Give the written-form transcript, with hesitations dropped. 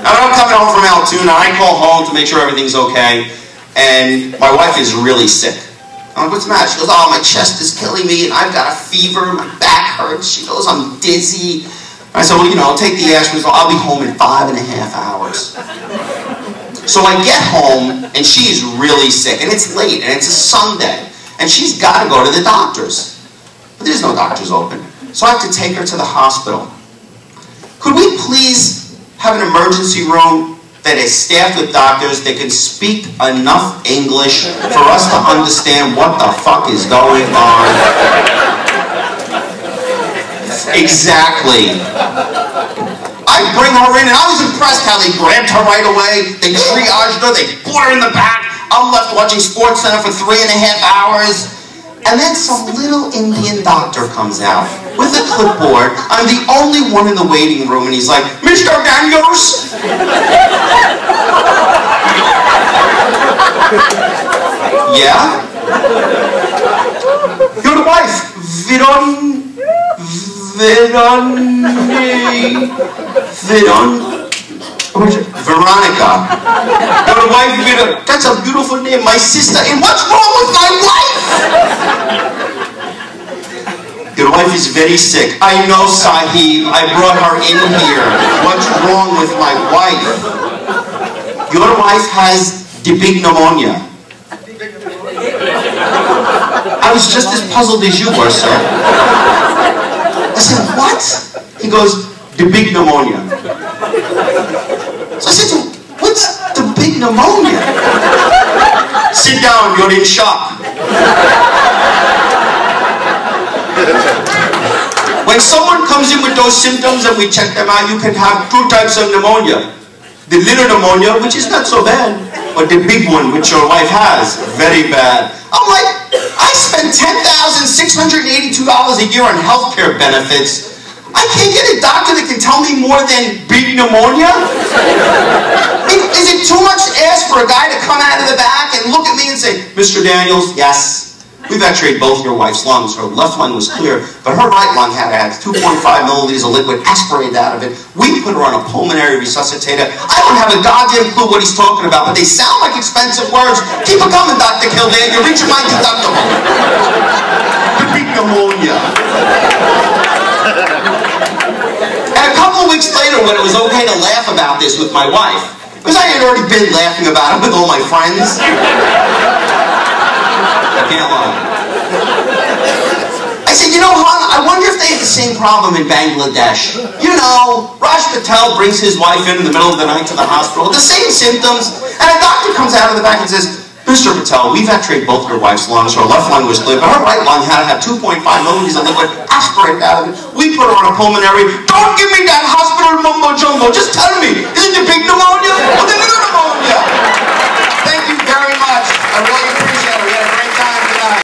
I'm coming home from Altoona. I call home to make sure everything's okay. And my wife is really sick. I'm like, what's the matter? She goes, oh, my chest is killing me, and I've got a fever, my back hurts. She goes, I'm dizzy. I said, well, you know, take the aspirin. I'll be home in 5.5 hours. So I get home, and she's really sick, and it's late, and it's a Sunday, and she's got to go to the doctor's. But there's no doctors open. So I have to take her to the hospital. Could we please have an emergency room that is staffed with doctors that can speak enough English for us to understand what the fuck is going on? Exactly. I bring her in, and I was impressed how they grabbed her right away. They triaged her, they put her in the back. I'm left watching SportsCenter for 3.5 hours. And then some little Indian doctor comes out with a clipboard. I'm the only one in the waiting room, and he's like, Mr. Daniels? Yeah? You're the wife. Veronica. You're the wife, Veronica. That's a beautiful name. My sister. And what's wrong with my wife? Your wife is very sick. I know, Sahib. I brought her in here. What's wrong with my wife? Your wife has the big pneumonia. I was just as puzzled as you were, sir. I said, what? He goes, the big pneumonia. So I said to him, what's the big pneumonia? Sit down, you're in shock. When someone comes in with those symptoms and we check them out, you can have 2 types of pneumonia. The little pneumonia, which is not so bad, but the big one, which your wife has, very bad. I'm like, I spend $10,682 a year on healthcare benefits. I can't get a doctor that can tell me more than big pneumonia? I mean, is it too much to ask for a guy to come out of the back and look at me and say, Mr. Daniels, yes. We've x-rayed both your wife's lungs. Her left lung was clear, but her right lung had 2.5 milliliters of liquid aspirated out of it. We put her on a pulmonary resuscitator. I don't have a goddamn clue what he's talking about, but they sound like expensive words. Keep it coming, Dr. Kildare. You're reaching my deductible. The big pneumonia. And a couple of weeks later, when it was okay to laugh about this with my wife, because I had already been laughing about it with all my friends. I can't lie. I said, you know, hon, I wonder if they have the same problem in Bangladesh. You know, Raj Patel brings his wife in the middle of the night to the hospital, the same symptoms, and a doctor comes out of the back and says, Mr. Patel, we've x-rayed both your wife's lungs. Her left lung was clear, but her right lung had 2.5 milliliters of liquid aspirated out of it. We put her on a pulmonary. Don't give me that hospital mumbo-jumbo. Just tell me, is it the big pneumonia?